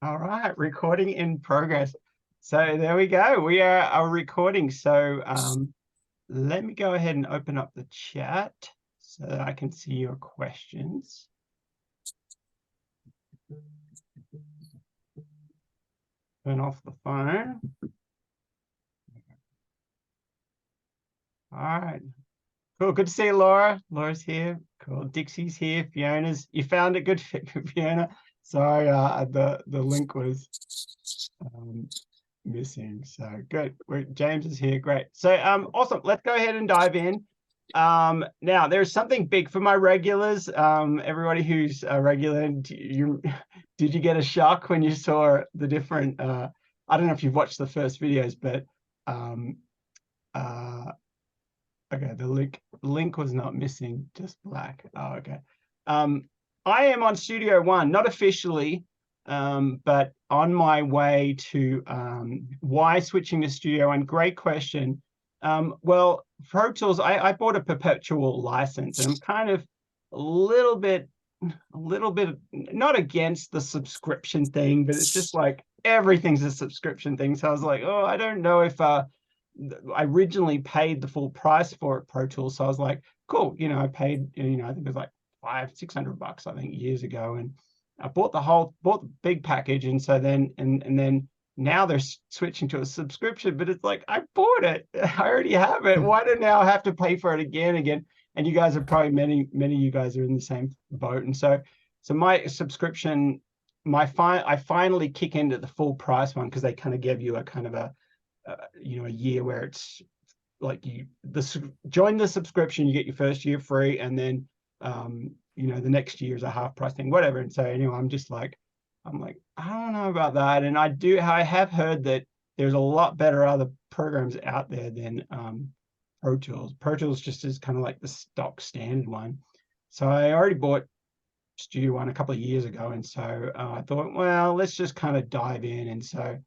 All right, recording in progress. So there we go. We are recording. So let me go ahead and open up the chat so that I can see your questions. Turn off the phone. All right. Cool. Good to see you, Laura. Laura's here. Cool. Dixie's here. Fiona's. You found it. Good, Fiona. Sorry, the link was missing. So good. James is here. Great. So awesome. Let's go ahead and dive in. Now there's something big for my regulars. Everybody who's a regular, did you get a shock when you saw the different? I don't know if you've watched the first videos, but okay, the link was not missing, just black. Oh, okay. I am on Studio One, not officially, but on my way to why switching to Studio One. Great question. Well, Pro Tools, I bought a perpetual license, and I'm kind of a little bit not against the subscription thing, but it's just like everything's a subscription thing. So I was like, oh, I don't know if I originally paid the full price for it, Pro Tools. So I was like, cool, I paid, I think it was like $500-600, I think, years ago, and I bought the big package, and so then then now they're switching to a subscription, but it's like, I bought it, I already have it. Why do now I have to pay for it again? And you guys are probably many of you guys are in the same boat, and so my subscription, I finally kick into the full price one because they kind of give you a kind of a year where it's like join the subscription, you get your first year free, and then the next year is a half price thing, whatever. And so anyway, I'm like, I don't know about that. And I have heard that there's a lot better other programs out there than Pro Tools. Pro Tools just is kind of like the stock standard one. So I already bought Studio One a couple of years ago, and so I thought, well, let's just kind of dive in. And so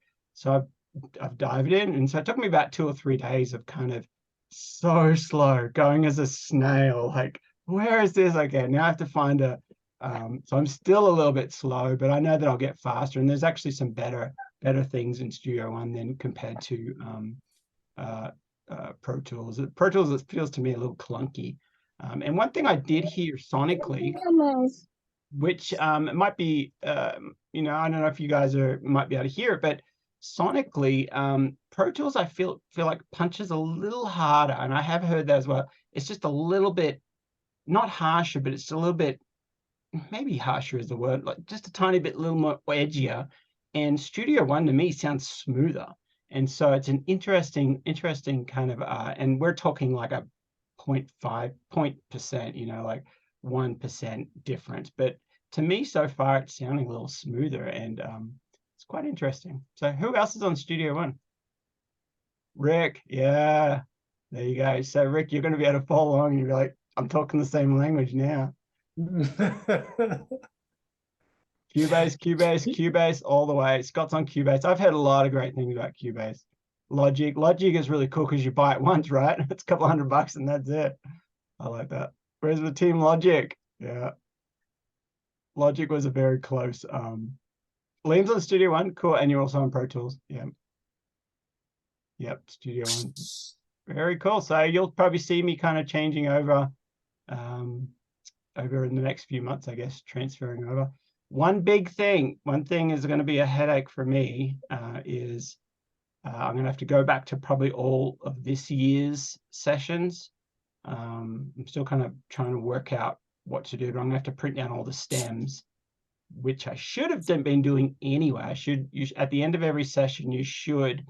I've dived in, and so it took me about 2 or 3 days of kind of so slow, going as a snail. Like, where is this? Okay, now I have to find a. So I'm still a little bit slow, but I know that I'll get faster. And there's actually some better things in Studio One than compared to Pro Tools. Pro Tools, it feels to me a little clunky. And one thing I did hear sonically, which it might be, I don't know if you guys might be able to hear it, but sonically, Pro Tools, I feel like punches a little harder, and I have heard that as well. It's just a little bit, not harsher, but it's a little bit, maybe harsher is the word, like just a tiny bit, little more edgier. And Studio One to me sounds smoother, and so it's an interesting kind of, and we're talking like a 0.5 percent, like 1% difference. But to me, so far, it's sounding a little smoother, and it's quite interesting. So who else is on Studio One? Rick, yeah, there you go. So Rick, you're going to be able to follow along, and you're like, I'm talking the same language now. Cubase all the way. Scott's on Cubase. I've heard a lot of great things about Cubase. Logic is really cool because you buy it once, right? It's a couple $100 and that's it. I like that. Where's the Team Logic? Yeah. Logic was a very close. Liam's on Studio One, cool, and you're also on Pro Tools. Yeah. Yep, Studio One. Very cool. So you'll probably see me kind of changing over over in the next few months, I guess, transferring over. One thing is going to be a headache for me, is I'm going to have to go back to probably all of this year's sessions. I'm still kind of trying to work out what to do, but I'm going to have to print down all the stems, which I should have been doing anyway. At the end of every session, you should,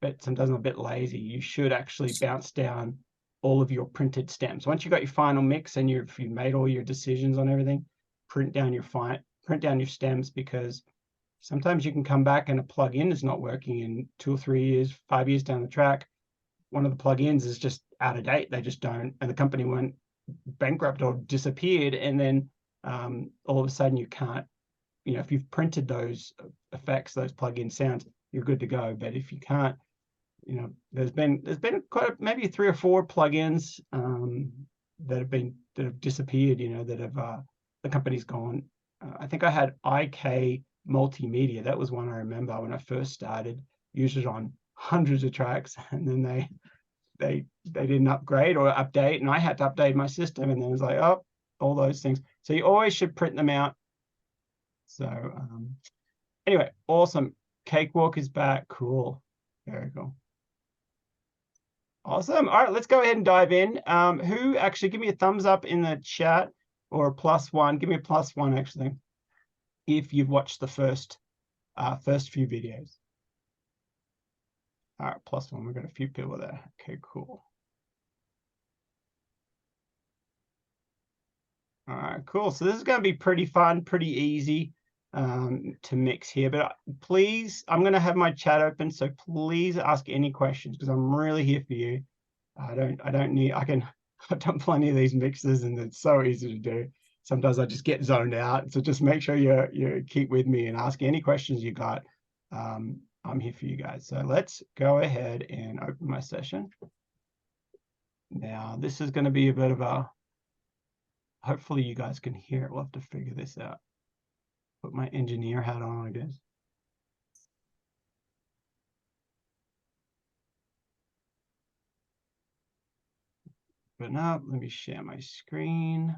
but sometimes I'm a bit lazy, you should actually bounce down all of your printed stems. Once you've got your final mix and you've made all your decisions on everything, print down your stems, because sometimes you can come back and a plugin is not working in 2 or 3 years, 5 years down the track. One of the plugins is just out of date. They just don't, and the company went bankrupt or disappeared, and then all of a sudden you can't, if you've printed those effects, those plugin sounds, you're good to go. But if you can't, there's been maybe 3 or 4 plugins that have disappeared, that have the company's gone. I think I had IK multimedia. That was one I remember when I first started, used it on hundreds of tracks, and then they didn't upgrade or update, and I had to update my system, and then it was like, oh, all those things. So you always should print them out. So anyway, awesome. Cakewalk is back. Cool. Very cool. Awesome. All right, let's go ahead and dive in. Who actually, give me a thumbs up in the chat, or a +1. Give me a +1 actually, if you've watched the first few videos. All right, +1. We've got a few people there. Okay, cool. All right, cool. So this is going to be pretty fun, pretty easy to mix here. But please, I'm going to have my chat open, so please ask any questions, because I'm really here for you. I've done plenty of these mixes, and it's so easy to do. Sometimes I just get zoned out. So just make sure you keep with me and ask any questions you got. I'm here for you guys. So let's go ahead and open my session. Now, this is going to be a bit of a, hopefully you guys can hear it. We'll have to figure this out. Put my engineer hat on, I guess. But now, let me share my screen.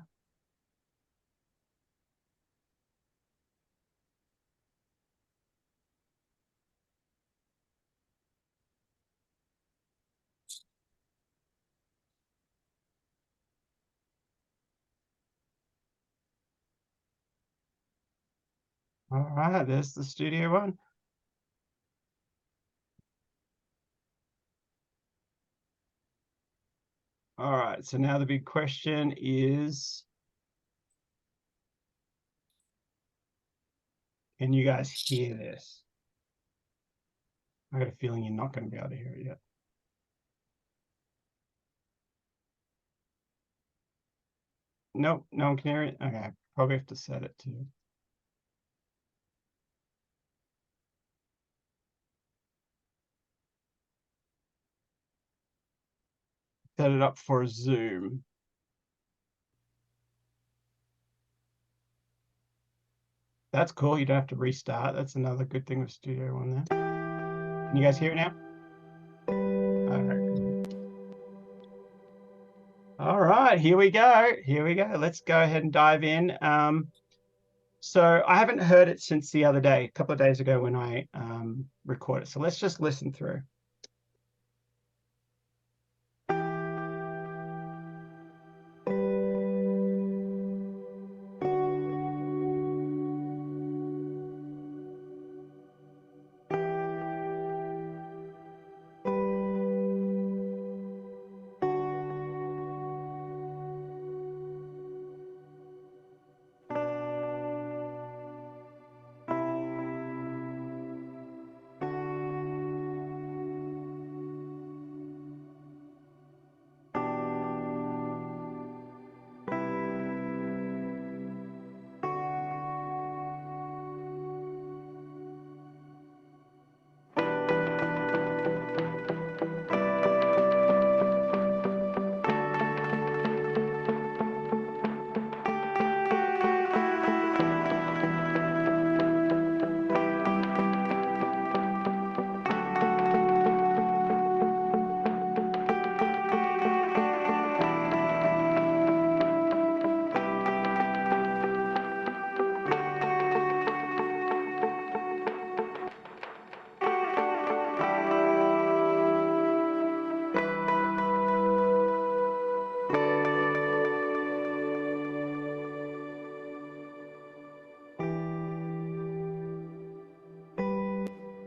All right, there's the Studio One. All right, so now the big question is, can you guys hear this? I got a feeling you're not going to be able to hear it yet. Nope, no one can hear it. Okay, probably have to set it to. Set it up for Zoom. That's cool. You don't have to restart. That's another good thing with Studio One there. Can you guys hear it now? All right. All right, here we go. Here we go. Let's go ahead and dive in. So I haven't heard it since the other day, a couple of days ago when I recorded. So let's just listen through.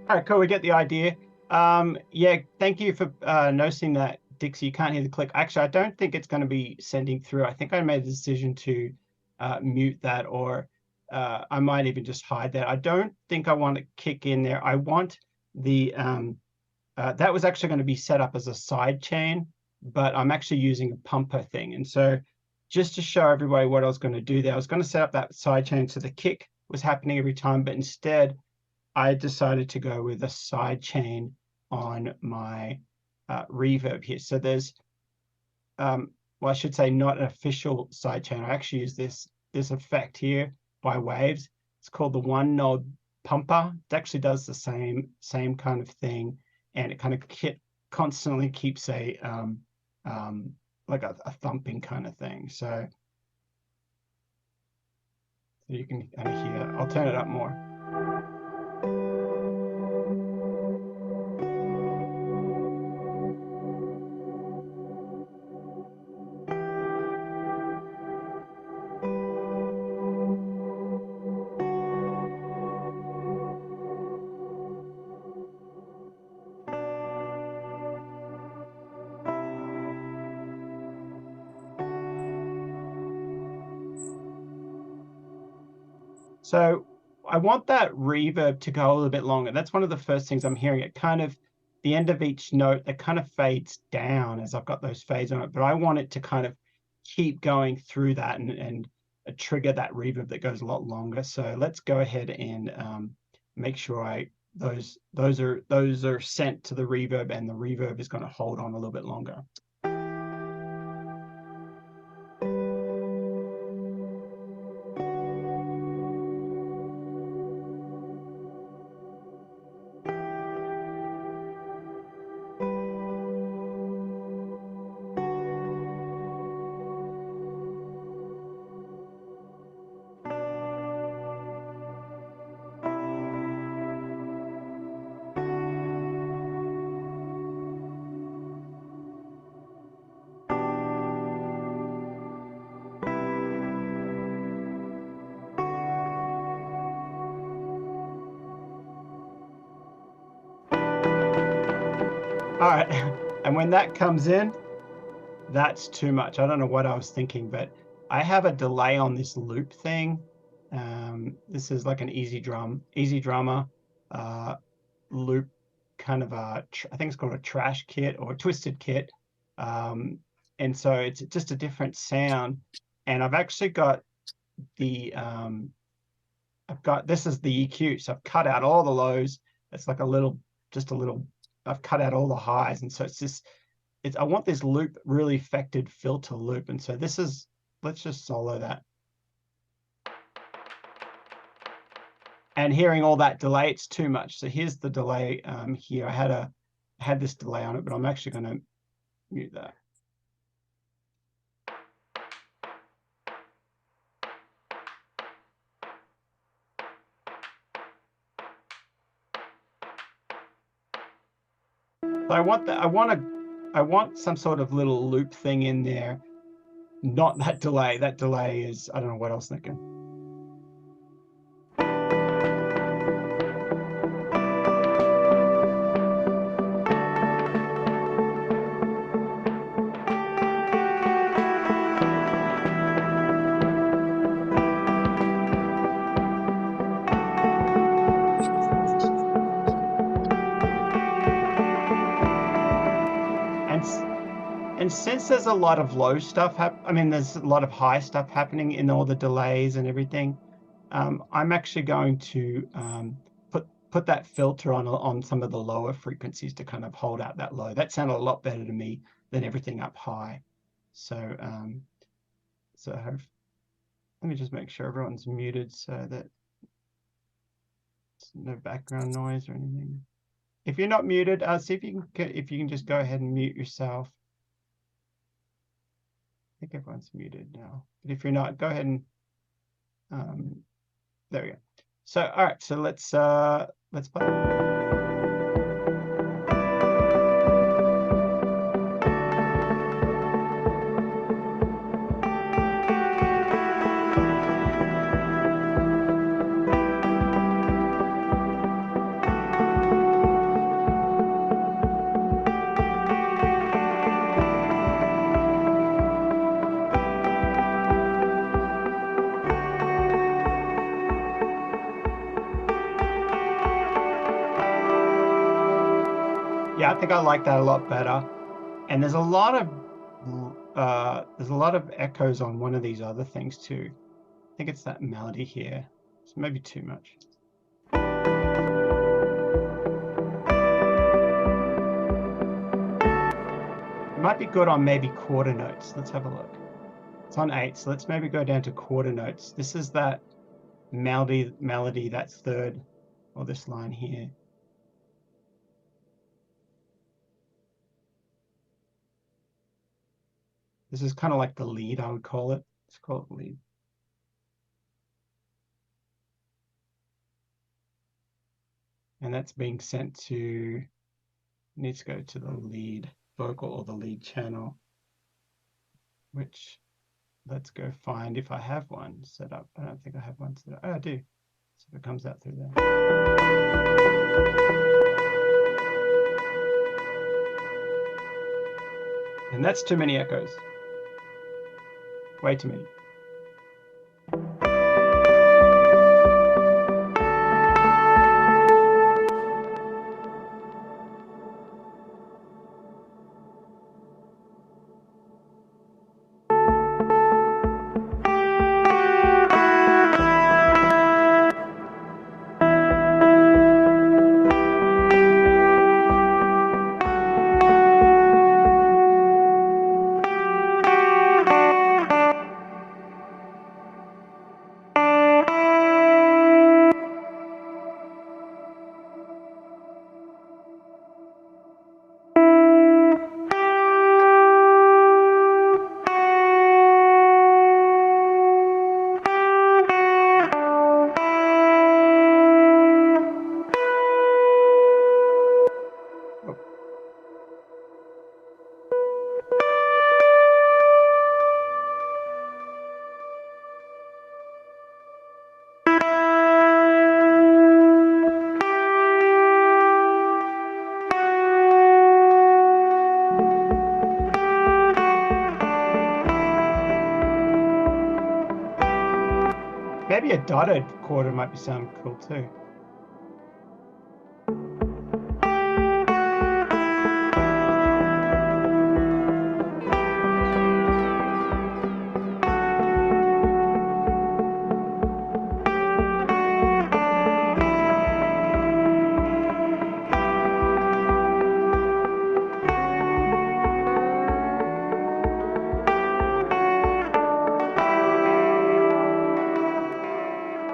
All right, cool. We get the idea. Yeah, thank you for noticing that, Dixie. You can't hear the click. Actually, I don't think it's going to be sending through. I think I made the decision to mute that, or I might even just hide that. I don't think I want to kick in there. I want the that was actually going to be set up as a side chain, but I'm actually using a pumper thing. And so just to show everybody what I was going to do there, I was going to set up that side chain so the kick was happening every time, but instead I decided to go with a side chain on my reverb here. So there's, well, I should say not an official side chain. I actually use this effect here by Waves. It's called the one node pumper. It actually does the same kind of thing, and it kind of constantly keeps a like a thumping kind of thing. So you can kind of hear. I'll turn it up more. So I want that reverb to go a little bit longer. That's one of the first things I'm hearing. It kind of, the end of each note, it kind of fades down as I've got those fades on it, but I want it to kind of keep going through that and trigger that reverb that goes a lot longer. So let's go ahead and make sure those are sent to the reverb, and the reverb is going to hold on a little bit longer. All right, and when that comes in, that's too much. I don't know what I was thinking, but I have a delay on this loop thing. This is like an Easy Drummer loop, kind of I think it's called a trash kit or a twisted kit. And so it's just a different sound. And I've actually got the, this is the EQ. So I've cut out all the lows. It's like I've cut out all the highs. And so I want this loop really affected filter loop. And so let's just solo that. And hearing all that delay, it's too much. So here's the delay here. I had this delay on it, but I'm actually going to mute that. So I want some sort of little loop thing in there, not that delay. That delay is, I don't know what I was thinking. And since there's a lot of low stuff, there's a lot of high stuff happening in all the delays and everything, I'm actually going to put that filter on some of the lower frequencies to kind of hold out that low. That sounded a lot better to me than everything up high. So, let me just make sure everyone's muted so that there's no background noise or anything. If you're not muted, see if you can just go ahead and mute yourself. I think everyone's muted now, but if you're not, go ahead and there we go. So all right, so let's play. Yeah, I think I like that a lot better. And there's a lot of echoes on one of these other things too. I think it's that melody here. It's maybe too much. It might be good on maybe quarter notes. Let's have a look. It's on 8, so let's maybe go down to quarter notes. This is that melody, that third or this line here. This is kind of like the lead, I would call it. Let's call it lead. And that's being sent to, needs to go to the lead vocal or the lead channel, which let's go find if I have one set up. I don't think I have one set up. Oh, I do. So it comes out through there. And that's too many echoes. Way too many. Maybe a dotted quarter might be sounding cool too.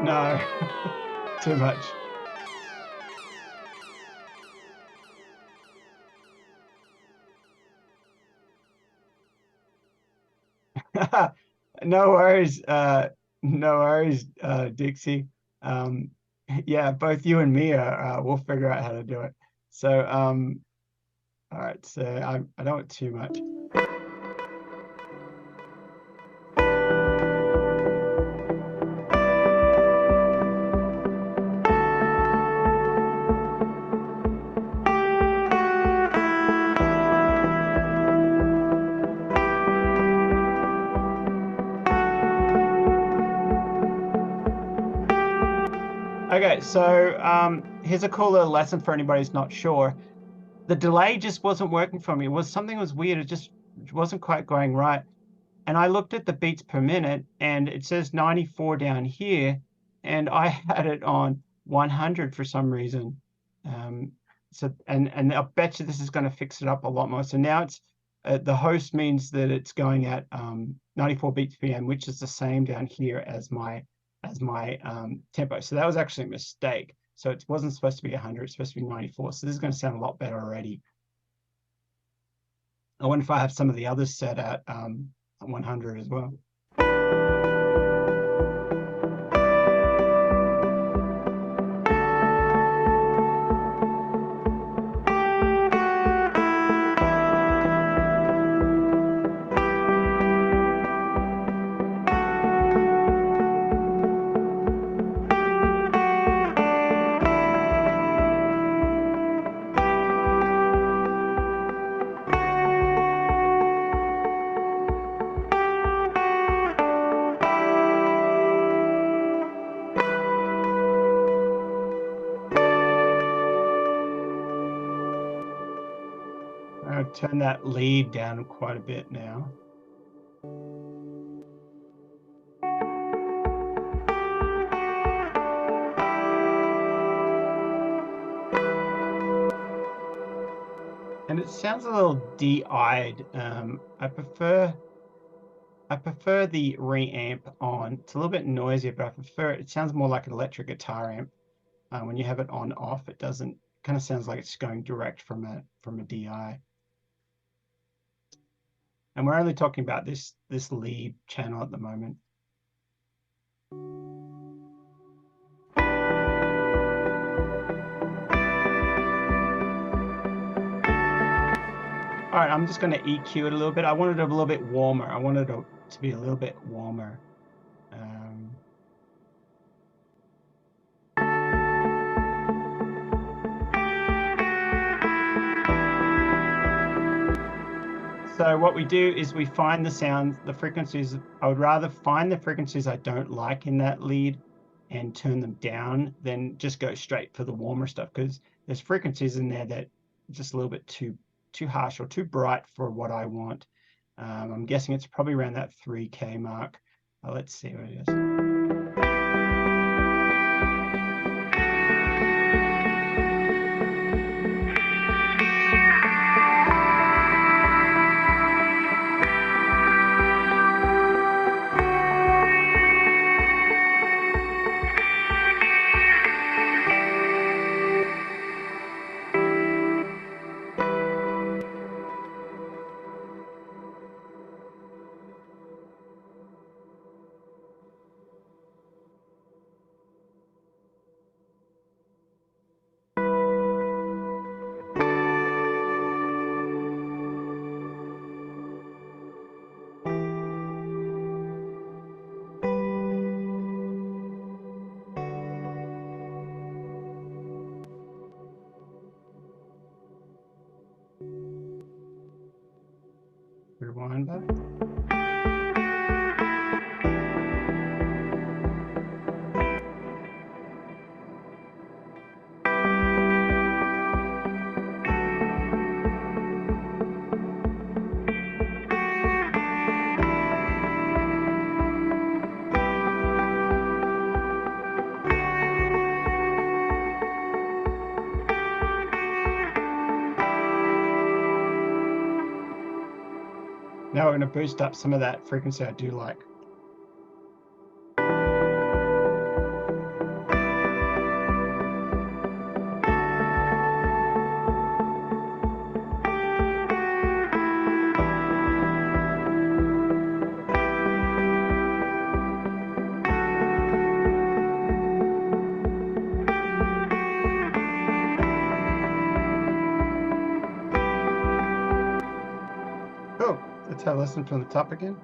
No, too much. No worries, no worries, Dixie. Yeah, both you and me are, we'll figure out how to do it. So, all right, so I don't want too much. Okay, so here's a cool little lesson for anybody who's not sure. The delay just wasn't working for me. It was something was weird. It just wasn't quite going right. And I looked at the beats per minute, and it says 94 down here, and I had it on 100 for some reason. So and I bet you this is going to fix it up a lot more. So now it's the host means that it's going at 94 beats PM, which is the same down here as my tempo. So that was actually a mistake. So it wasn't supposed to be 100, it's supposed to be 94. So this is going to sound a lot better already. I wonder if I have some of the others set at 100 as well. I'll turn that lead down quite a bit now. And it sounds a little de-eyed. I prefer the reamp on. It's a little bit noisier, but I prefer it. It sounds more like an electric guitar amp. When you have it on off, it doesn't, kind of sounds like it's going direct from a DI. And we're only talking about this lead channel at the moment. All right, I'm just going to EQ it a little bit. I wanted it a little bit warmer. I wanted it to be a little bit warmer. So what we do is we find the sounds, the frequencies. I would rather find the frequencies I don't like in that lead and turn them down than just go straight for the warmer stuff, because there's frequencies in there that are just a little bit too harsh or too bright for what I want. I'm guessing it's probably around that 3K mark. Let's see what it is. Rewind back. Now we're going to boost up some of that frequency I do like. Oh, let's have a listen from the top again.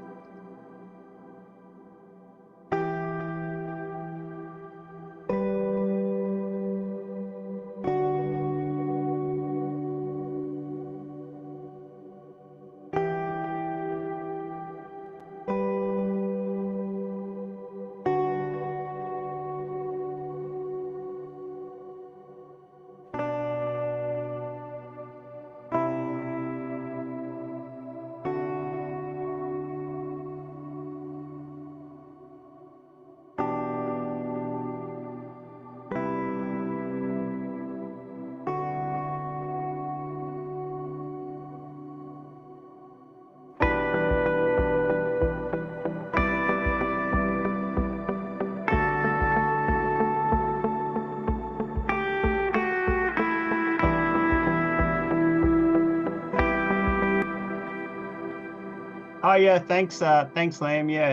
Oh yeah, thanks, Liam. Yeah,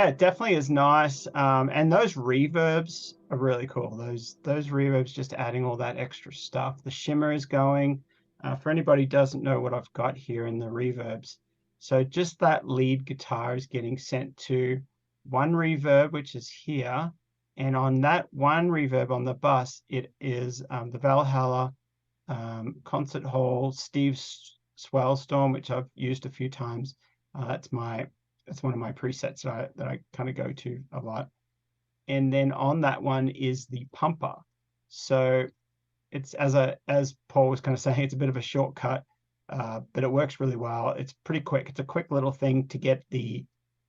it definitely is nice. And those reverbs are really cool. Those reverbs, just adding all that extra stuff. The shimmer is going. For anybody who doesn't know what I've got here in the reverbs, so just that lead guitar is getting sent to one reverb, which is here, and on that one reverb on the bus, it is the Valhalla Concert Hall Steve Swellstorm, which I've used a few times. That's one of my presets that I kind of go to a lot. And then on that one is the pumper. So it's, as Paul was kind of saying, it's a bit of a shortcut, but it works really well. It's pretty quick. It's a quick little thing to get the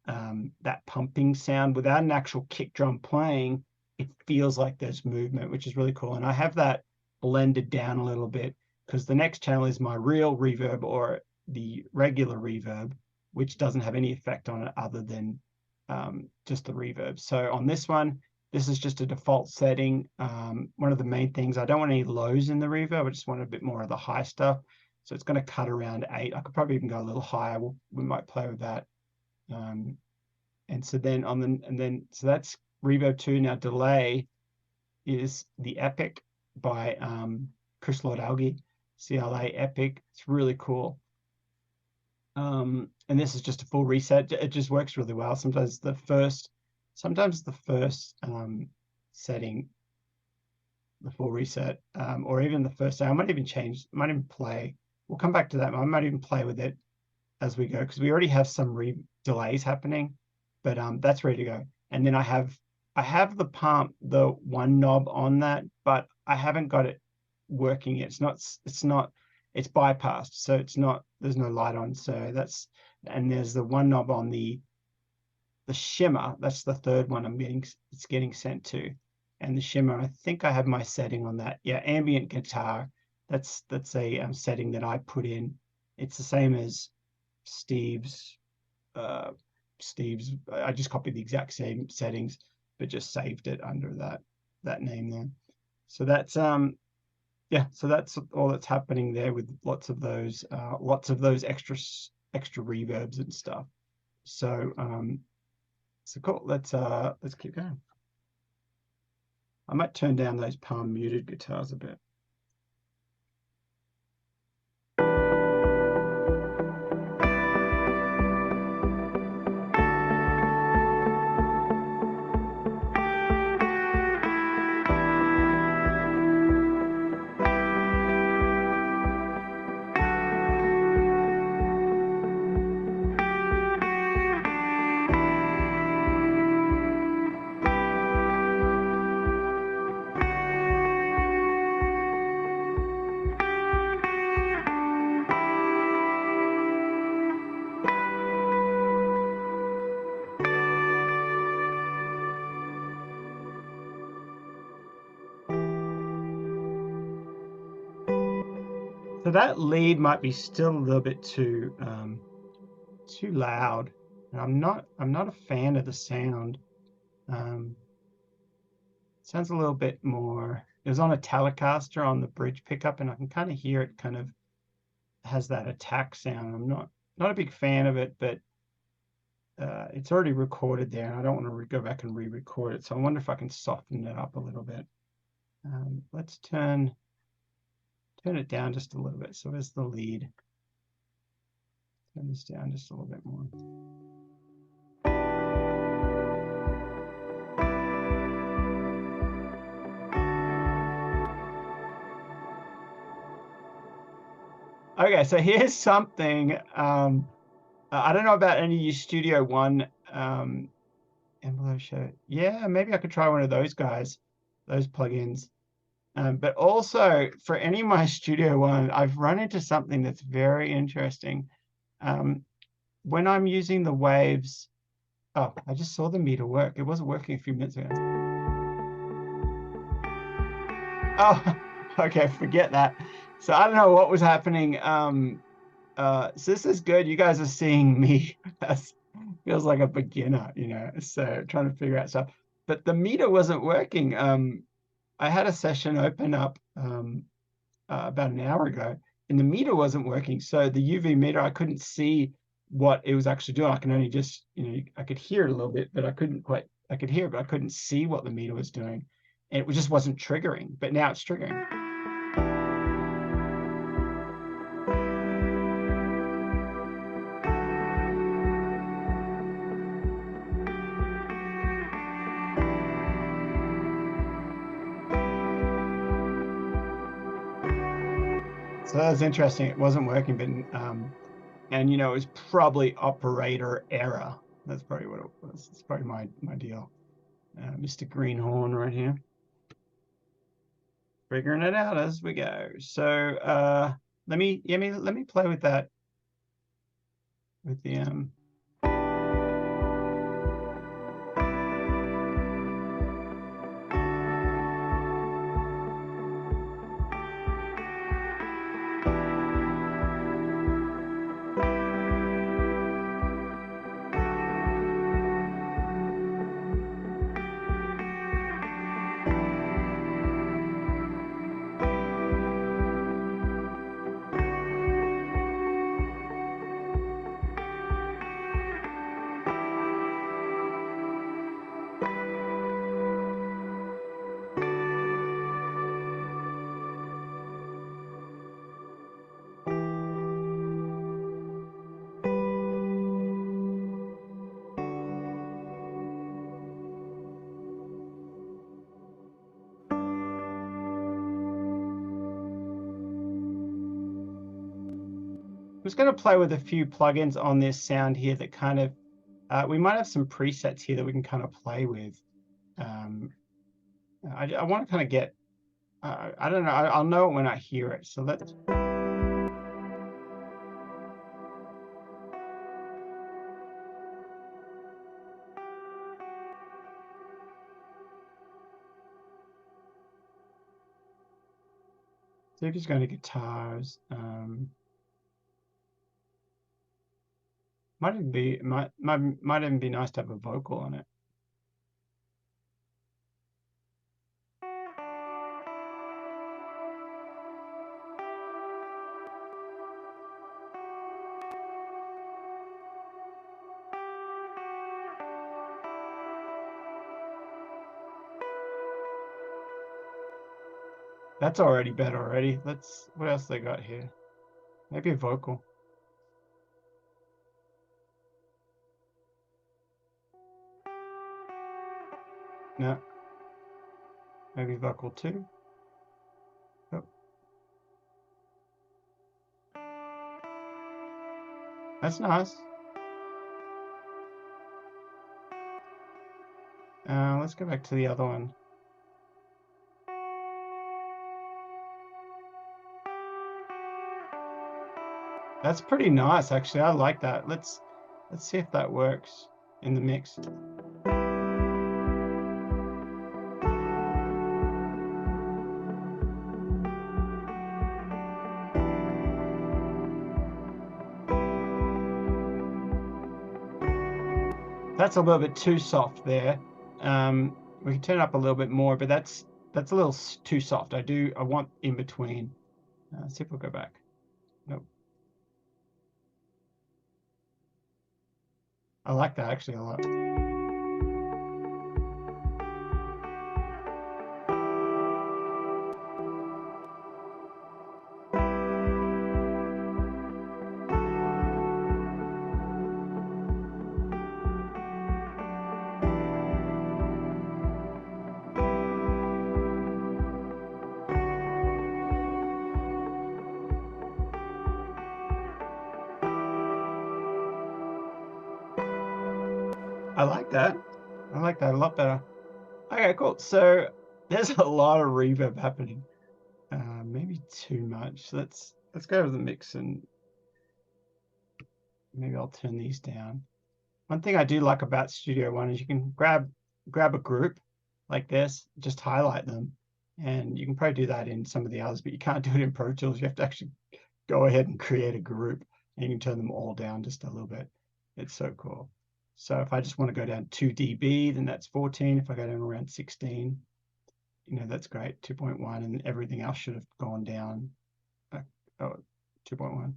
that pumping sound without an actual kick drum playing. It feels like there's movement, which is really cool. And I have that blended down a little bit because the next channel is my real reverb, or the regular reverb, which doesn't have any effect on it other than just the reverb. So on this one, This is just a default setting. One of the main things, I don't want any lows in the reverb. I just want a bit more of the high stuff. So it's going to cut around 8. I could probably even go a little higher. We might play with that. And so then so that's reverb 2. Now delay is the Epic by Chris Lord-Alge, CLA Epic. It's really cool. And this is just a full reset. It just works really well. Sometimes the first setting, the full reset, or even the first I might even play. We'll come back to that. I might even play with it as we go, because we already have some delays happening, but that's ready to go. And then I have the pump, the one knob on that, but I haven't got it working yet. It's bypassed, so there's no light on. So and there's the one knob on the shimmer. That's the third one it's getting sent to. And the shimmer, I think I have my setting on that. Yeah, ambient guitar. That's a setting that I put in. It's the same as Steve's. I just copied the exact same settings, but just saved it under that name there. So that's yeah, so that's all that's happening there, with lots of those extra reverbs and stuff. So so cool. Let's keep going. I might turn down those palm muted guitars a bit. So that lead might be still a little bit too loud, and I'm not a fan of the sound. Sounds a little bit more. It was on a Telecaster on the bridge pickup, and I can kind of hear it kind of has that attack sound. I'm not a big fan of it, but it's already recorded there, and I don't want to go back and re-record it. So I wonder if I can soften it up a little bit. Let's turn it down just a little bit. So there's the lead. Turn this down just a little bit more. Okay, so here's something. I don't know about any of you Studio One envelope show. Yeah, maybe I could try one of those guys, those plugins. But also for any of my Studio One, I've run into something that's very interesting. When I'm using the waves, oh, I just saw the meter work. It wasn't working a few minutes ago. Oh, okay, forget that. So I don't know what was happening. So this is good. You guys are seeing me as feels like a beginner, so trying to figure out stuff. But the meter wasn't working. I had a session open up about an hour ago, and the meter wasn't working. So the UV meter, I couldn't see what it was actually doing. I can only just, I could hear it a little bit, but I could hear it, but I couldn't see what the meter was doing. And it just wasn't triggering, but now it's triggering. So that was interesting. It wasn't working, but and it was probably operator error. That's probably what it was. It's probably my deal. Mr. Greenhorn right here, figuring it out as we go. So let me play with that, with the I'm just going to play with a few plugins on this sound here that kind of, we might have some presets here that we can kind of play with. I want to kind of get, I don't know, I'll know it when I hear it. So let's. So if he's going to guitars, might even be nice to have a vocal on it. That's already better already. Let's, what else they got here? Maybe a vocal. No. Maybe vocal 2. Oh. That's nice. Let's go back to the other one. That's pretty nice, actually. I like that. Let's see if that works in the mix. That's a little bit too soft there. We can turn it up a little bit more, but that's a little too soft. I want in between. See if we'll go back. Nope. I like that actually a lot. I like that. I like that a lot better. Okay, cool. So there's a lot of reverb happening. Maybe too much. Let's go to the mix and maybe I'll turn these down. One thing I do like about Studio One is you can grab a group like this, just highlight them, and you can probably do that in some of the others, but you can't do it in Pro Tools. You have to actually go ahead and create a group, and you can turn them all down just a little bit. It's so cool. So if I just want to go down 2 dB, then that's 14. If I go down around 16, that's great. 2.1, and everything else should have gone down. 2.1.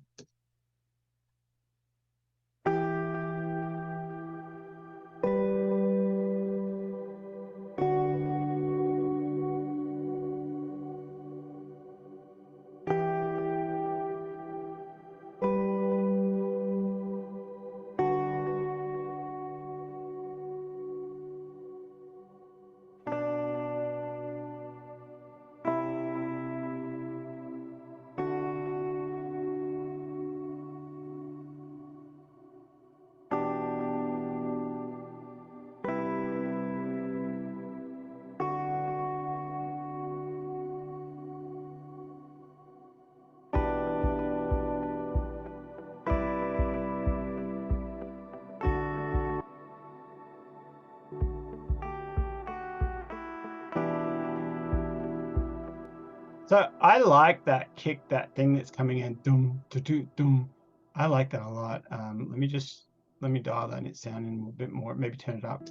So I like that kick, that thing that's coming in, doom, doom, doom. I like that a lot. Let me dial that in sound in a bit more, maybe turn it up.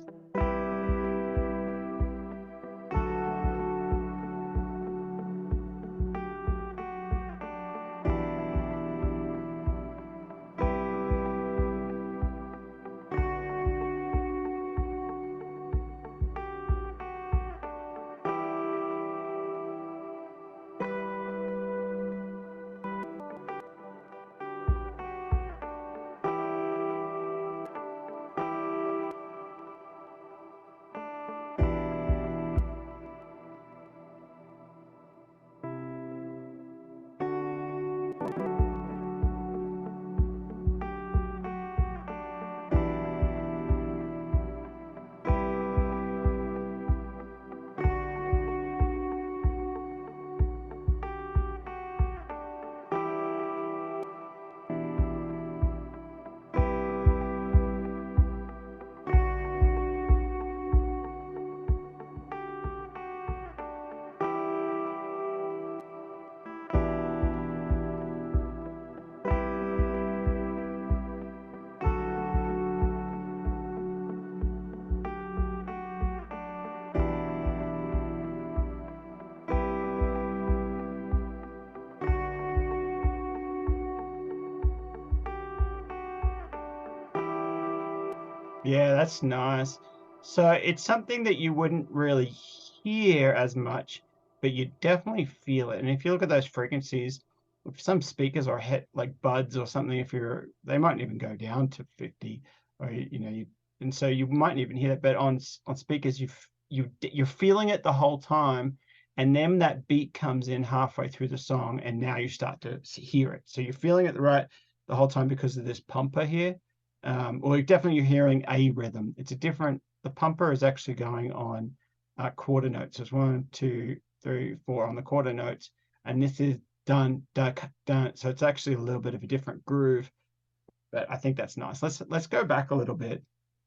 Yeah, that's nice. So it's something that you wouldn't really hear as much, but you definitely feel it. And if you look at those frequencies, if some speakers are hit like buds or something, if they might even go down to 50, or and so you mightn't even hear it. But on speakers, you're feeling it the whole time, and then that beat comes in halfway through the song, and now you start to hear it. So you're feeling it the whole time because of this pumper here. Or definitely you're hearing a rhythm. The pumper is actually going on quarter notes. So it's 1, 2, 3, 4 on the quarter notes, and this is dun, dun, dun. So it's actually a little bit of a different groove, but I think that's nice. Let's go back a little bit,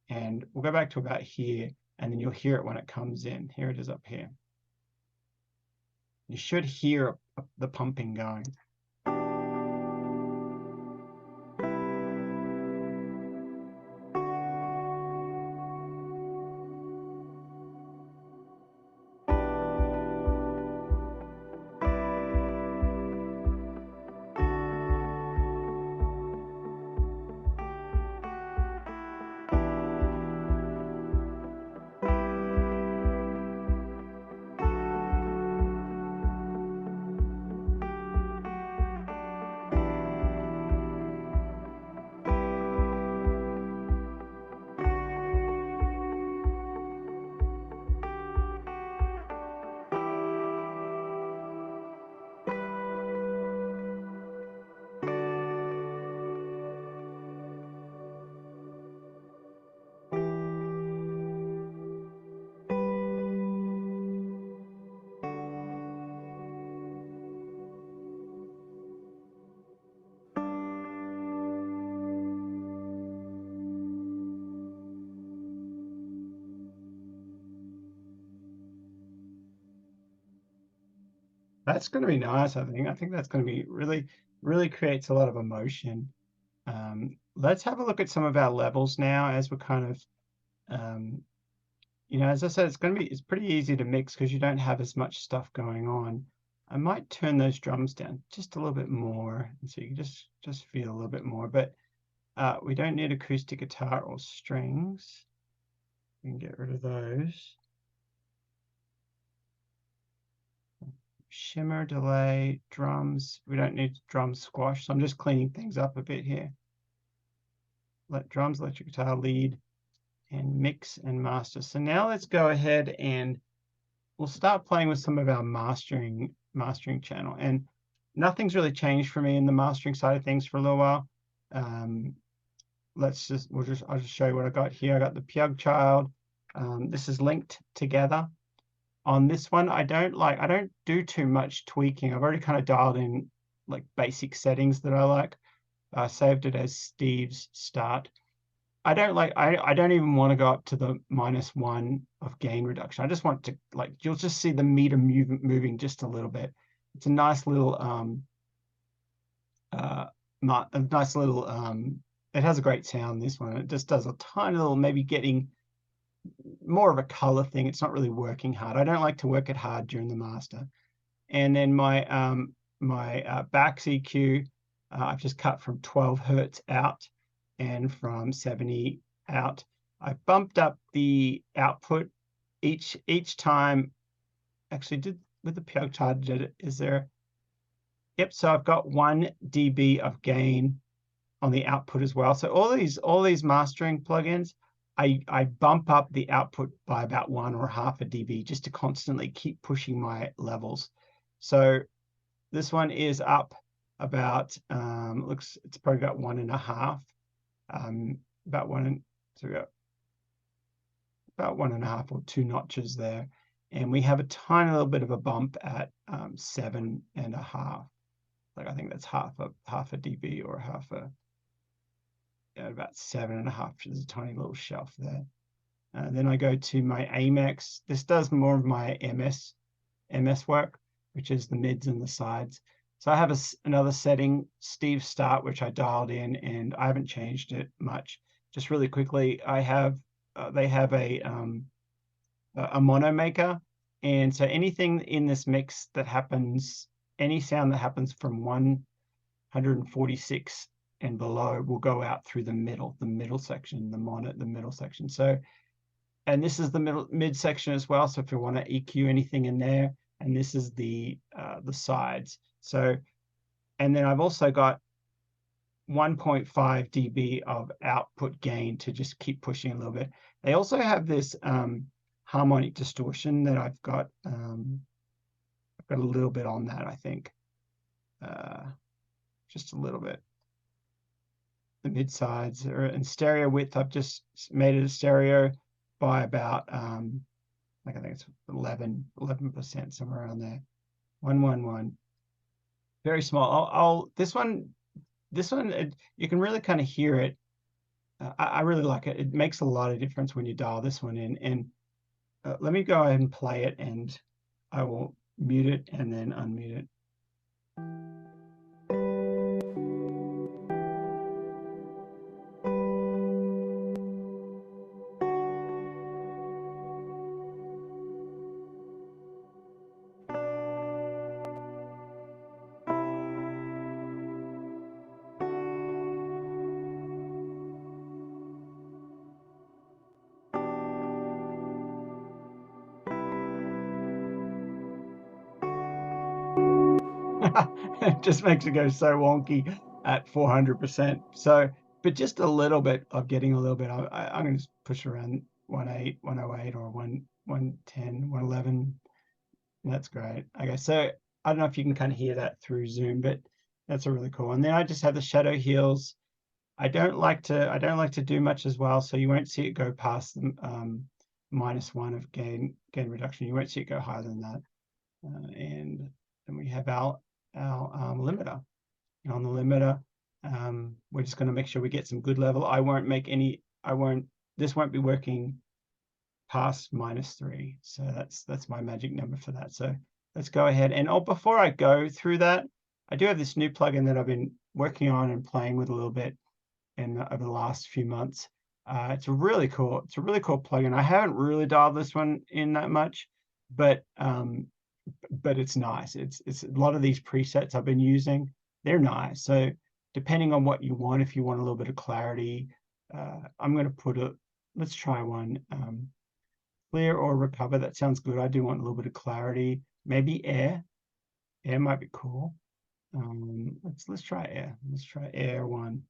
and we'll go back to about here, and then you'll hear it when it comes in. Here it is up here. You should hear the pumping going. That's going to be nice, I think. I think that's going to be really creates a lot of emotion. Let's have a look at some of our levels now as we're kind of, as I said, it's pretty easy to mix because you don't have as much stuff going on. I might turn those drums down just a little bit more, and so you can just feel a little bit more. But we don't need acoustic guitar or strings. We can get rid of those. Shimmer, delay, drums. We don't need drum squash, so I'm just cleaning things up a bit here. Let drums, electric guitar, lead, and mix and master. So now let's go ahead and we'll start playing with some of our mastering channel. And nothing's really changed for me in the mastering side of things for a little while. I'll just show you what I got here. I got the Pugchild. This is linked together. On this one, I don't do too much tweaking. I've already kind of dialed in like basic settings that I like. I saved it as Steve's start. I don't even want to go up to the -1 of gain reduction. I just want to, you'll just see the meter moving just a little bit. It's a nice little it has a great sound, this one. It just does a tiny little, maybe getting more of a color thing. It's not really working hard. I don't like to work it hard during the master. And then my Bax EQ, I've just cut from 12 hertz out and from 70 out. I bumped up the output each time. Actually, with the Pugchild, is there? Yep. So I've got 1 dB of gain on the output as well. So all these mastering plugins, I bump up the output by about 1 or half a dB just to constantly keep pushing my levels. So this one is up about it's probably about 1.5, about 1, so we got about 1.5 or 2 notches there, and we have a tiny little bit of a bump at 7.5. Like I think that's half a dB or about 7.5. There's a tiny little shelf there. Then I go to my Amex. This does more of my MS work, which is the mids and the sides. So I have another setting, Steve Start, which I dialed in, and I haven't changed it much. Just really quickly, I have they have a mono maker, and so anything in this mix that happens, any sound that happens from 146 and below will go out through the middle section, the middle section. So, and this is the mid section as well. So if you want to EQ anything in there, and this is the sides. So, and then I've also got 1.5 dB of output gain to just keep pushing a little bit. They also have this harmonic distortion that I've got a little bit on that, I think. Just a little bit. The mid sides and stereo width, I've just made it a stereo by about like I think it's 11%, somewhere around there. 111. Very small. This one you can really kind of hear it. I really like it. It makes a lot of difference when you dial this one in. And let me go ahead and play it, and I will mute it and then unmute it. It just makes it go so wonky at 400%. So, but just a little bit of getting a little bit. I'm going to push around 1.8, 108, or 110, 111. That's great. Okay, so I don't know if you can kind of hear that through Zoom, but that's a really cool. And then I just have the shadow heels. I don't like to do much as well, so you won't see it go past the -1 of gain reduction. You won't see it go higher than that. And then we have our limiter. And on the limiter, we're just going to make sure we get some good level. This won't be working past -3. So that's my magic number for that. So let's go ahead. And before I go through that, I do have this new plugin that I've been working on and playing with a little bit over the last few months. It's a really cool plugin. I haven't really dialed this one in that much, but it's nice. It's a lot of these presets I've been using, they're nice. So depending on what you want, if you want a little bit of clarity, I'm going to let's try one. Clear or recover, that sounds good. I do want a little bit of clarity. Maybe air. Air might be cool. Let's try air. Let's try air 1.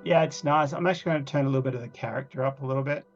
Yeah, it's nice. I'm actually going to turn a little bit of the character up a little bit.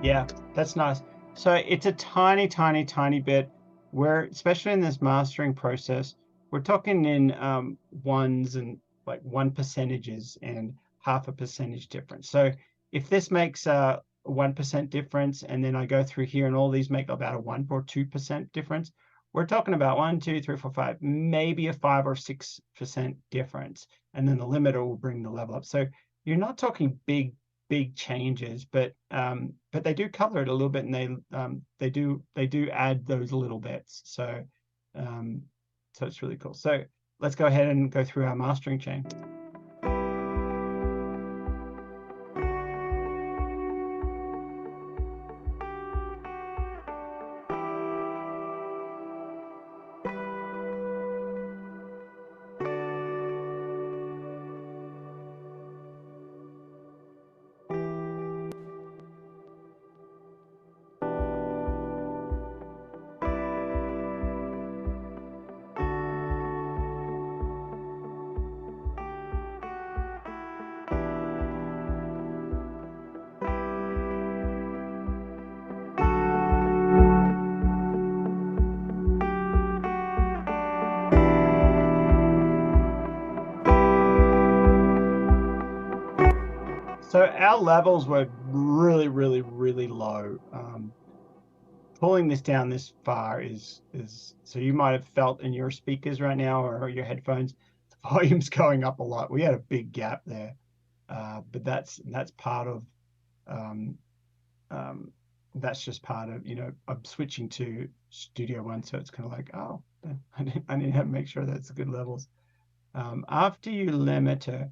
Yeah, that's nice. So it's a tiny, tiny, tiny bit where, especially in this mastering process, we're talking in ones and like 1% and 0.5% difference. So if this makes a 1% difference, and then I go through here and all these make about a 1 or 2% difference, we're talking about 1, 2, 3, 4, 5, maybe a 5 or 6% difference. And then the limiter will bring the level up. So you're not talking big changes, but they do color it a little bit, and they do add those little bits. So so it's really cool. So let's go ahead and go through our mastering chain. So our levels were really, really, really low. Pulling this down this far is so you might have felt in your speakers right now or your headphones, the volume's going up a lot. We had a big gap there, but that's part of um, um, that's just part of, you know, I'm switching to Studio One, so it's kind of like, oh, I need to make sure that's good levels. After your limiter,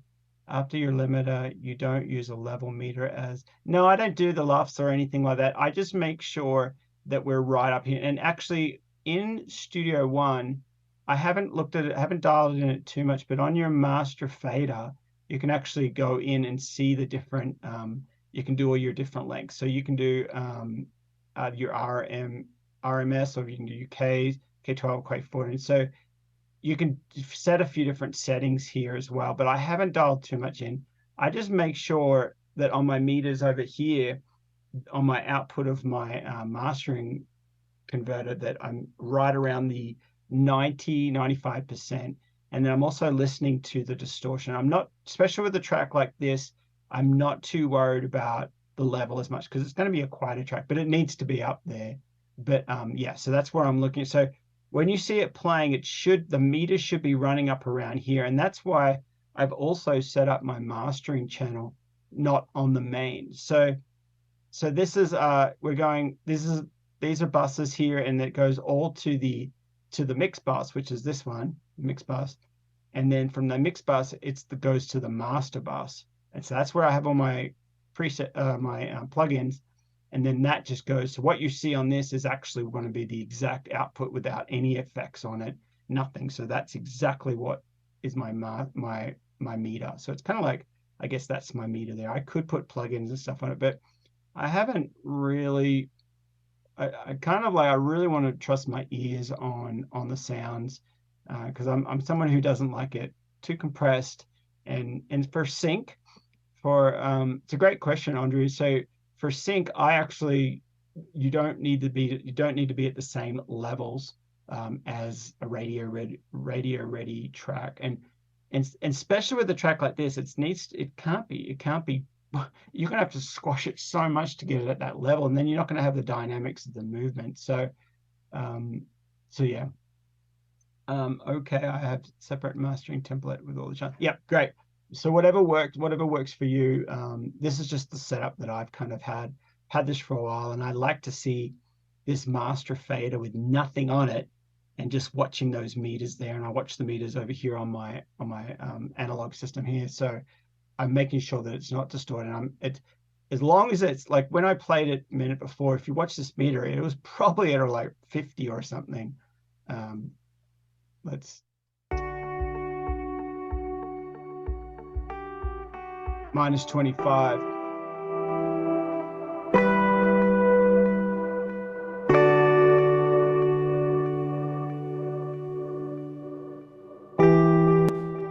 you don't use a level meter as, no, I don't do the LUFS or anything like that. I just make sure that we're right up here. And actually in Studio One, I haven't looked at it, I haven't dialed in it too much, but on your master fader, you can actually go in and see the different, you can do all your different lengths. So you can do your RMS, or you can do your Ks, K12, K14. So you can set a few different settings here as well, but I haven't dialed too much in. I just make sure that on my meters over here, on my output of my mastering converter, that I'm right around the 90–95%. And then I'm also listening to the distortion. I'm not, especially with a track like this, I'm not too worried about the level as much because it's going to be a quieter track, but it needs to be up there. But yeah, so that's where I'm looking. So when you see it playing, the meter should be running up around here. And that's why I've also set up my mastering channel not on the main. So this is these are buses here, and it goes all to the mix bus, which is this one, mix bus. And then from the mix bus, goes to the master bus. And so that's where I have all my preset, plugins. And then that just goes. So what you see on this is actually going to be the exact output without any effects on it, nothing. So that's exactly what is my meter. So it's kind of like, I guess that's my meter there. I could put plugins and stuff on it, but I haven't really. I kind of like, I really want to trust my ears on the sounds, because I'm someone who doesn't like it too compressed. And for sync, it's a great question, Andrew. So for sync, you don't need to be at the same levels as a radio ready track, and especially with a track like this, it can't be you're gonna have to squash it so much to get it at that level, and then you're not going to have the dynamics of the movement. So yeah. Okay, I have separate mastering template with all the channels. Yep, great. So whatever works for you. This is just the setup that I've kind of had this for a while, and I like to see this master fader with nothing on it and just watching those meters there. And I watch the meters over here on my analog system here. So I'm making sure that it's not distorted. As long as it's like, when I played it a minute before, if you watch this meter, it was probably at like 50 or something. Let's minus 25.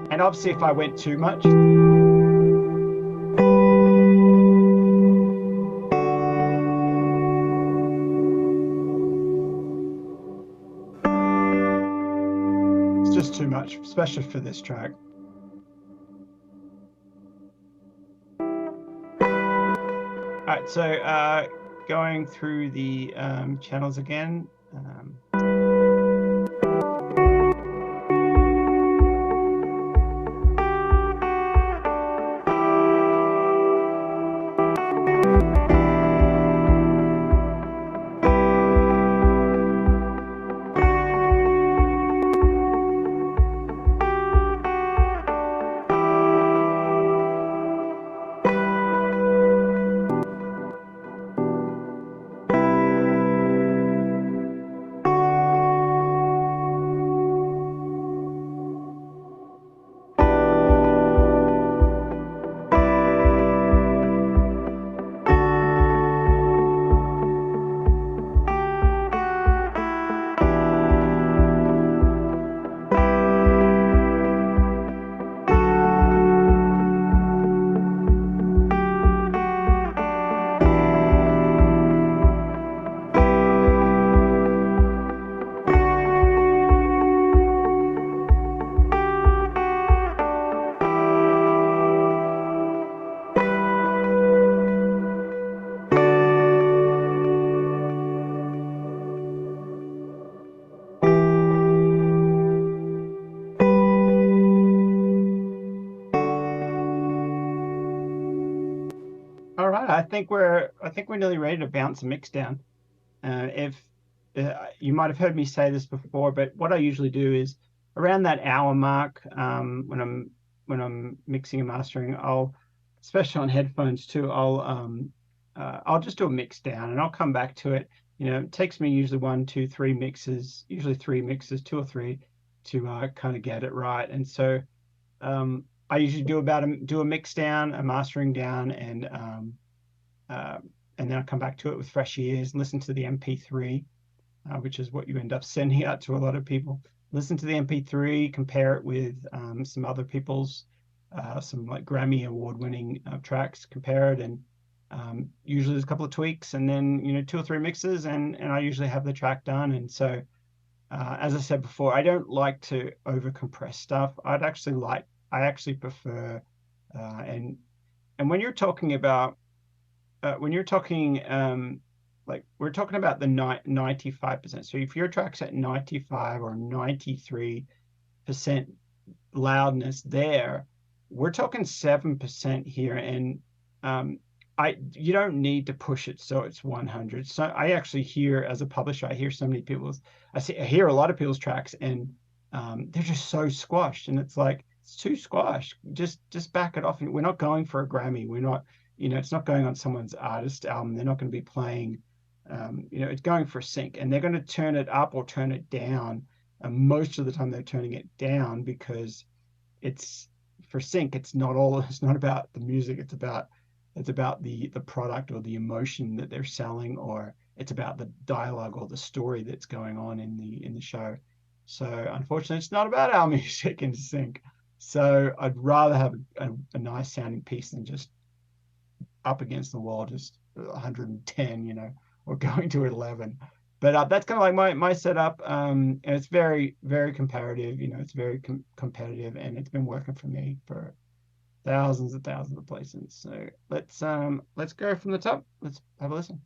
And obviously if I went too much, it's just too much, especially for this track. All right, so going through the channels again. All right, I think we're nearly ready to bounce a mix down. If you might have heard me say this before, but what I usually do is around that hour mark, when I'm mixing and mastering, especially on headphones too, I'll just do a mix down and I'll come back to it. You know, it takes me usually 1, 2, 3 mixes, usually 3 mixes, 2 or 3, to kind of get it right. And so I usually do a mix down, a mastering down, uh, and then I come back to it with fresh ears and listen to the MP3, which is what you end up sending out to a lot of people. Listen to the MP3, compare it with some other people's, some like Grammy award-winning tracks, compare it, and usually there's a couple of tweaks, and then 2 or 3 mixes, and I usually have the track done. And so, as I said before, I don't like to over compress stuff. I actually prefer, and when you're talking about when you're talking like we're talking about the 95%. So if your track's at 95 or 93% loudness there, we're talking 7% here. And you don't need to push it so it's 100. So I actually hear, as a publisher, I hear so many people's, I hear a lot of people's tracks, and they're just so squashed, and it's like, it's too squashed. Just back it off. And we're not going for a Grammy. We're not, it's not going on someone's artist album. They're not going to be playing, it's going for a sync, and they're going to turn it up or turn it down. And most of the time they're turning it down because it's for sync. It's not about the music. It's about the product or the emotion that they're selling, or it's about the dialogue or the story that's going on in the show. So unfortunately, it's not about our music in sync. So I'd rather have a nice sounding piece than just up against the wall, just 110, or going to 11. But that's kind of like my setup, and it's very, very comparative. It's very competitive, and it's been working for me for thousands and thousands of placements. So let's go from the top. Let's have a listen.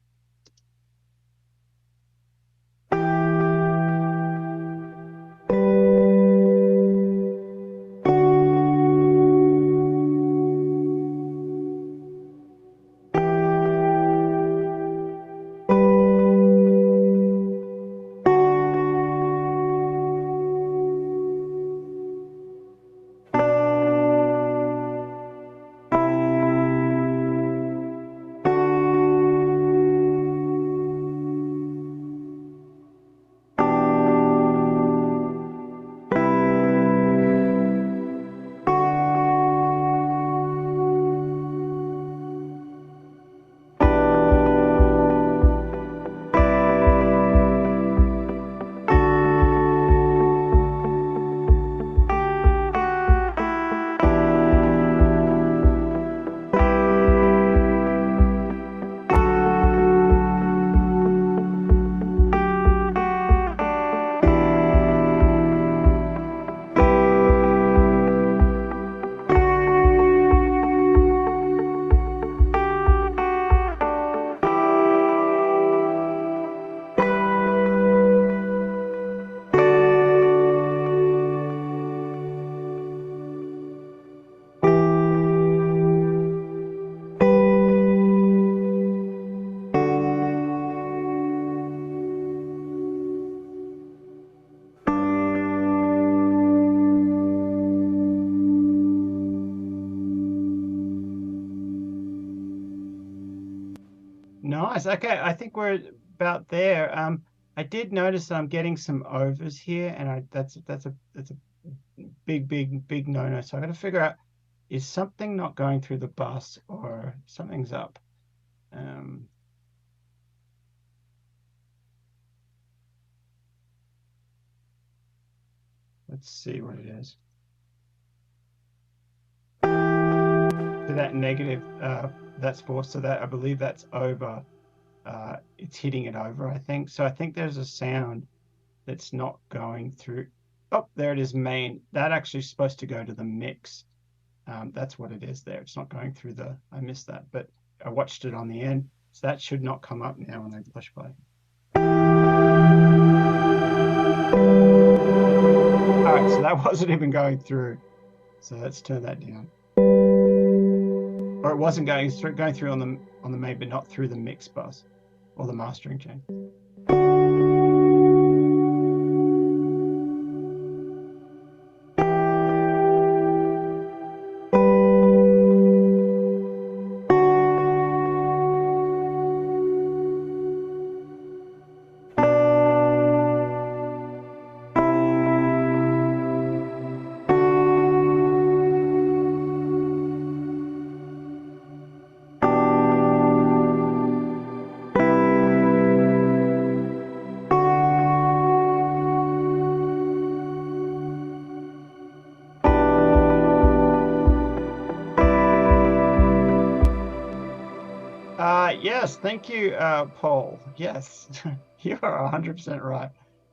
Nice. Okay, I think we're about there. I did notice that I'm getting some overs here, and that's a big no-no. So I got to figure out, is something not going through the bus or something's up. Let's see what it is. So that negative, that's 4. So that, I believe that's over. It's hitting it over, I think. So I think there's a sound that's not going through. Oh, there it is, main. That actually is supposed to go to the mix. That's what it is there. It's not going through I missed that, but I watched it on the end. So that should not come up now when I push play. All right, so that wasn't even going through. So let's turn that down. or it wasn't going through on the main, but not through the mix bus or the mastering chain. Yes, thank you, Paul. Yes, you are 100% right.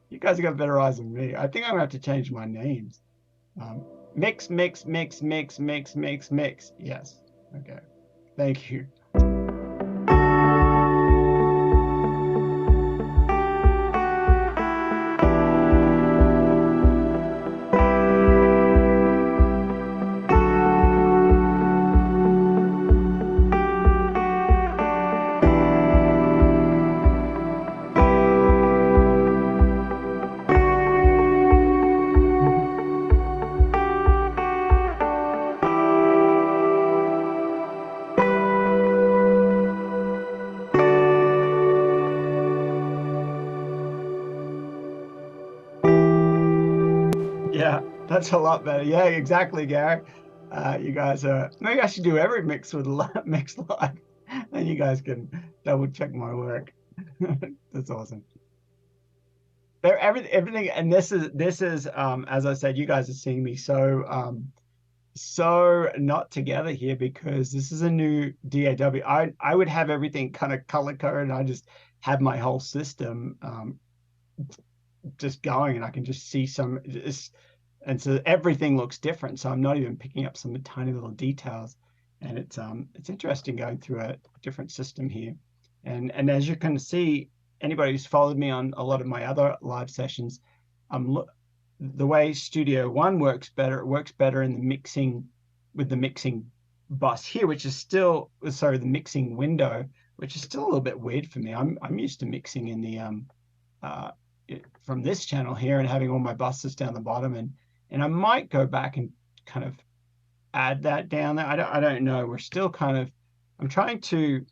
You guys have got better eyes than me. I think I'm gonna have to change my names. Mix, mix, mix, mix, mix, mix, mix. Yes. Okay. Thank you. Yeah, that's a lot better. Yeah, exactly, Gary. You guys are, maybe I should do every mix with mix live. Then you guys can double check my work. That's awesome. Everything, and this is as I said, you guys are seeing me so not together here because this is a new DAW. I would have everything kind of color coded and I just have my whole system just going and I can just see and so everything looks different. So I'm not even picking up some tiny little details. And it's interesting going through a different system here. And as you can see, anybody who's followed me on a lot of my other live sessions, the way Studio One works better, it works better in the mixing with the mixing bus here, which is still, sorry, the mixing window, which is still a little bit weird for me. I'm used to mixing in the from this channel here and having all my buses down the bottom, and I might go back and kind of add that down there. I don't know. We're still kind of, I'm trying to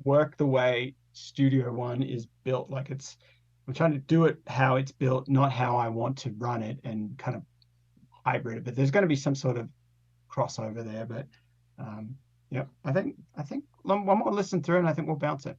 work the way Studio One is built. Like I'm trying to do it how it's built, not how I want to run it, and kind of hybrid it. But there's going to be some sort of crossover there. But yeah, I think one more listen through and I think we'll bounce it.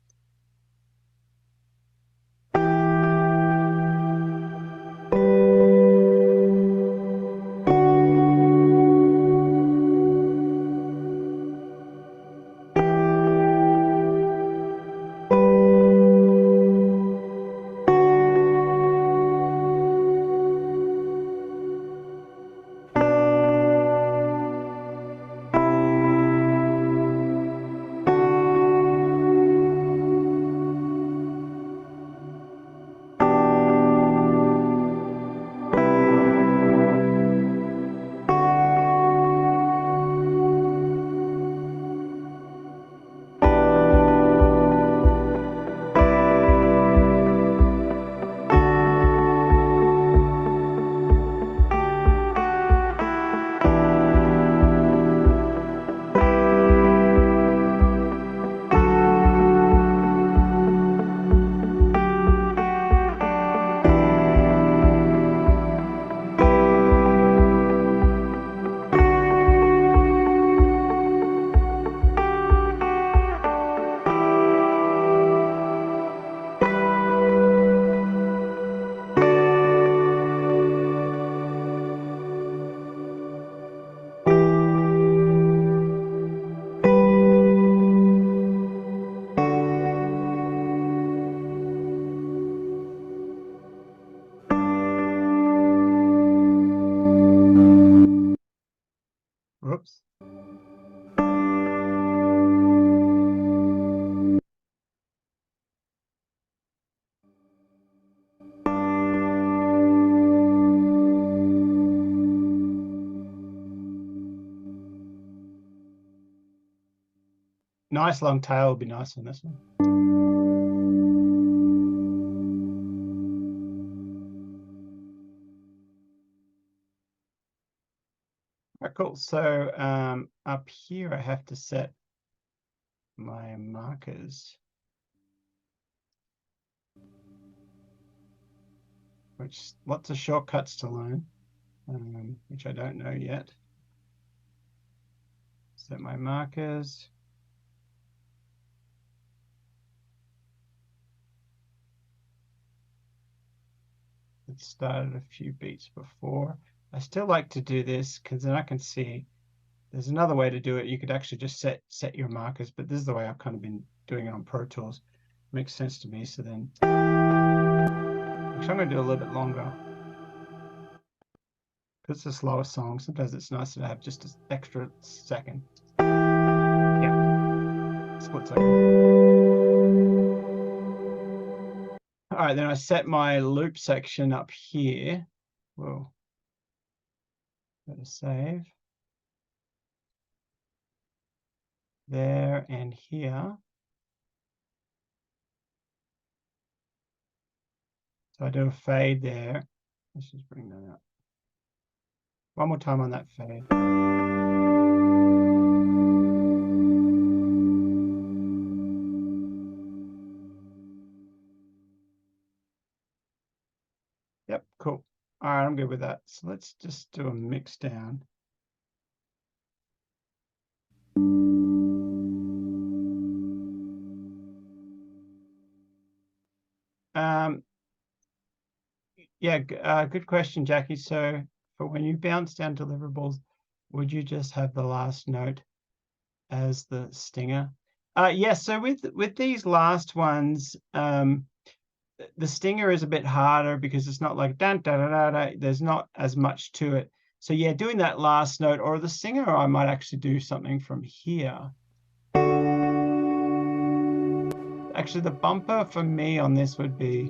nice long tail would be nice on this one. All right, cool. So up here I have to set my markers, which lots of shortcuts to learn, which I don't know yet. Set my markers. It started a few beats before. I still like to do this because then I can see there's another way to do it. You could actually just set your markers, but this is the way I've kind of been doing it on Pro Tools. Makes sense to me. So then actually I'm going to do a little bit longer. Because it's a slower song, sometimes it's nice to have just an extra second. Yeah, split second. All right, then I set my loop section up here. Whoa. Better save. There and here. So I do a fade there. Let's just bring that up. One more time on that fade. Yep, cool. All right, I'm good with that. So let's just do a mix down. Yeah, good question, Jackie. So for when you bounce down deliverables, would you just have the last note as the stinger? Yes, so with these last ones, the stinger is a bit harder because it's not like da da da da da. There's not as much to it. So yeah, doing that last note or the stinger, I might actually do something from here. Actually, the bumper for me on this would be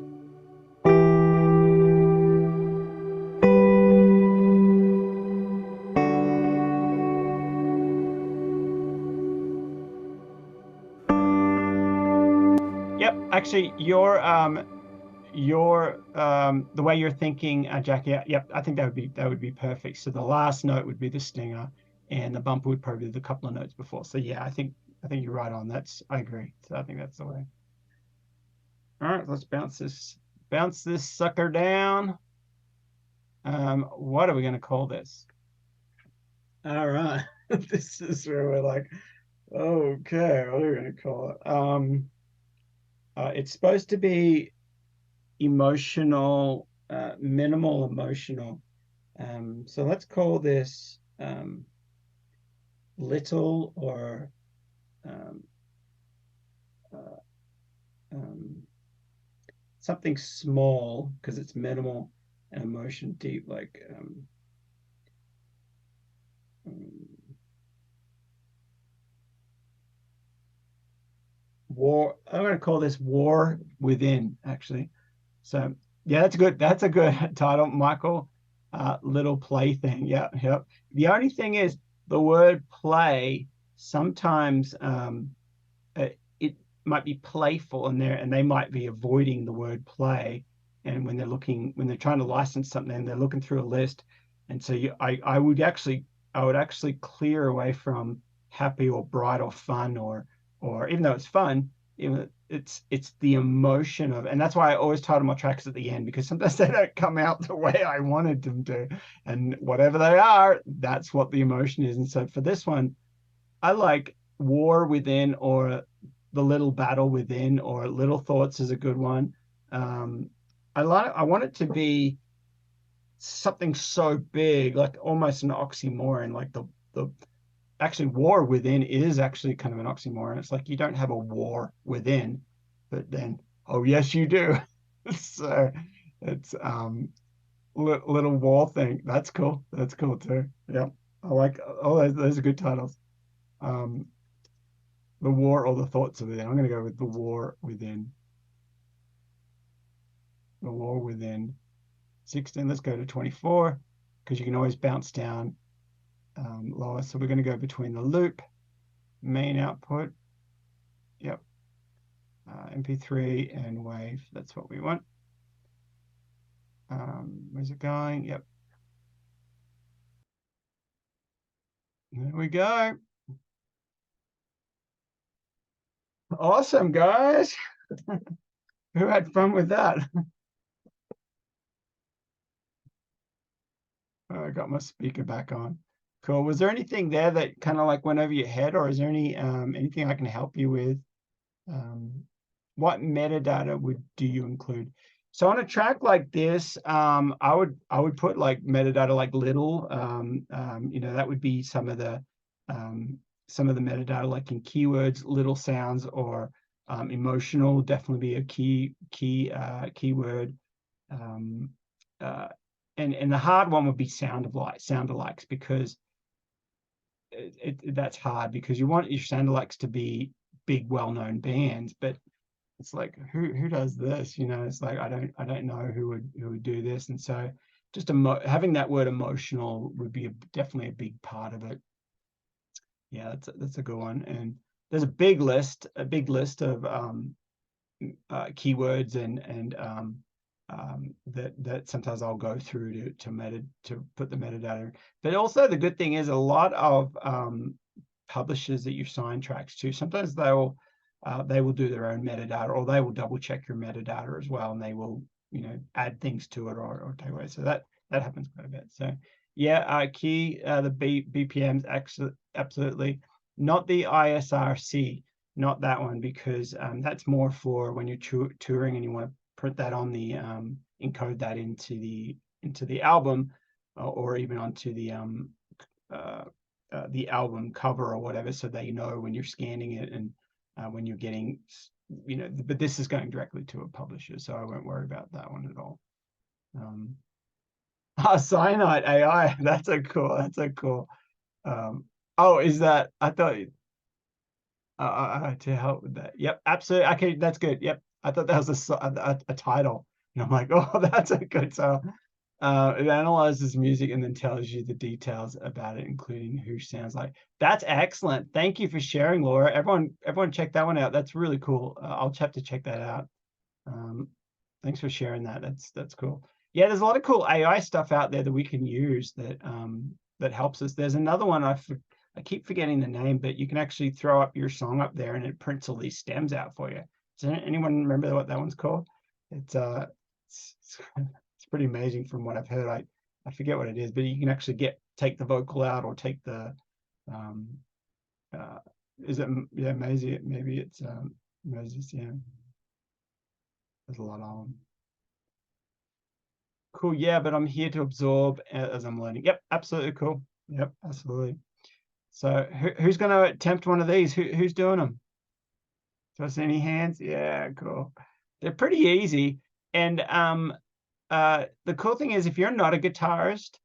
yep. Actually, your the way you're thinking, Jackie. Yep, I think that would be perfect. So the last note would be the stinger, and the bumper would probably be the couple of notes before. So yeah, I think you're right on. I agree. So I think that's the way. All right, let's bounce this sucker down. What are we going to call this? All right, this is where we're like, okay, what are we going to call it? It's supposed to be emotional, minimal emotional. So let's call this little or um, uh, um, something small because it's minimal and emotion deep, like war. I'm going to call this War Within, actually. So yeah, that's a good title, Michael. Little plaything. Yeah, yep. The only thing is the word play sometimes it might be playful in there, and they might be avoiding the word play. And when they're trying to license something, they're looking through a list. And so I would actually clear away from happy or bright or fun or even though it's fun, it's the emotion of, and that's why I always title my tracks at the end, because sometimes they don't come out the way I wanted them to, and whatever they are, that's what the emotion is. And so for this one, I like War Within or The Little Battle Within or Little Thoughts is a good one. I want it to be something so big, like almost an oxymoron, like the actually War Within is actually kind of an oxymoron. It's like you don't have a war within, but then oh yes you do. So it's little war thing. That's cool. That's cool too. Yeah. I like those are good titles. Um the War or the Thoughts of Within. I'm going to go with the War Within. The War Within. 16. Let's go to 24 because you can always bounce down lower. So we're going to go between the loop, main output, Yep. MP3 and WAV. That's what we want. Where's it going? Yep. There we go. Awesome, guys. Who had fun with that? I got my speaker back on. Cool. Was there anything there that kind of like went over your head, or is there anything I can help you with? What metadata do you include? So on a track like this, I would put like metadata like little, that would be some of the metadata like in keywords, little sounds, or emotional, definitely be a keyword. And the hard one would be sound alikes, because that's hard, because you want your sound alikes to be big, well-known bands, but it's like who does this? It's like I don't know who would do this, and so just having that word emotional would be definitely a big part of it. Yeah, that's a good one. And there's a big list of keywords and that sometimes I'll go through to put the metadata. But also the good thing is a lot of publishers that you sign tracks to, sometimes they will do their own metadata, or they will double check your metadata as well, and they will add things to it or take away. So that happens quite a bit. So yeah, the BPMs, absolutely. Not the ISRC, not that one, because that's more for when you're touring and you want to put that on the encode that into the album, or even onto the album cover or whatever, so they know when you're scanning it, and when you're getting, but this is going directly to a publisher, so I won't worry about that one at all. Cyanide AI, that's a cool. Oh, is that, I thought to help with that. Yep, absolutely. Okay, that's good. Yep, I thought that was a title, and I'm like, oh, that's a good title. It analyzes music and then tells you the details about it, including who sounds like. That's excellent. Thank you for sharing, Laura. Everyone check that one out. That's really cool. I'll have to check that out. Thanks for sharing that. That's cool. Yeah, there's a lot of cool AI stuff out there that we can use that helps us. There's another one I keep forgetting the name, but you can actually throw up your song up there and it prints all these stems out for you. Does anyone remember what that one's called? It's pretty amazing from what I've heard. I forget what it is, but you can actually take the vocal out, or take the is it, yeah, maybe it's Moses, yeah. There's a lot of them. Cool. Yeah, but I'm here to absorb as I'm learning. Yep, absolutely cool. Yep, absolutely. So who's going to attempt one of these? Who's doing them? Do I see any hands? Yeah, cool. They're pretty easy. And the cool thing is, if you're not a guitarist,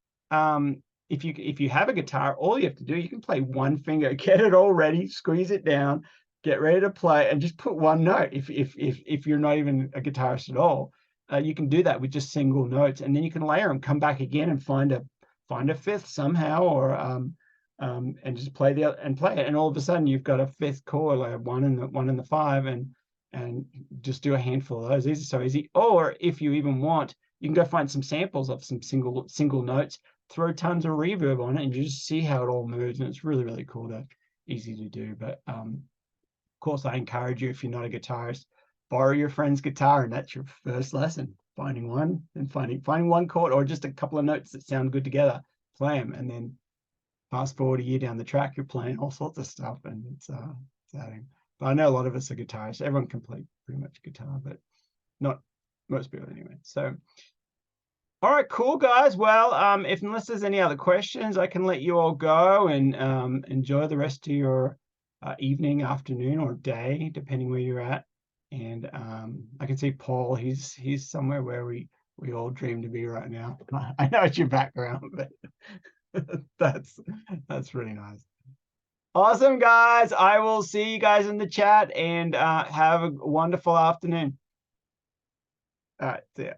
if you have a guitar, all you have to do, you can play one finger, get it all ready, squeeze it down, get ready to play, and just put one note. If you're not even a guitarist at all, you can do that with just single notes, and then you can layer them, come back again, and find a fifth somehow, or and just play it, and all of a sudden you've got a fifth chord, like one in the five, and just do a handful of those. These are so easy. Or if you even want, you can go find some samples of some single notes, throw tons of reverb on it, and you just see how it all moves. And it's really, really cool, easy to do. But of course, I encourage you, if you're not a guitarist, borrow your friend's guitar, and that's your first lesson. Finding one, and finding one chord, or just a couple of notes that sound good together, play them, and then fast forward a year down the track, you're playing all sorts of stuff, and it's exciting. But I know a lot of us are guitarists. Everyone can play pretty much guitar, but not most people anyway. So, all right, cool, guys. Well, unless there's any other questions, I can let you all go and enjoy the rest of your evening, afternoon, or day, depending where you're at. And I can see Paul. He's somewhere where we all dream to be right now. I know it's your background, but that's really nice. Awesome, guys. I will see you guys in the chat, and have a wonderful afternoon. All right, see ya.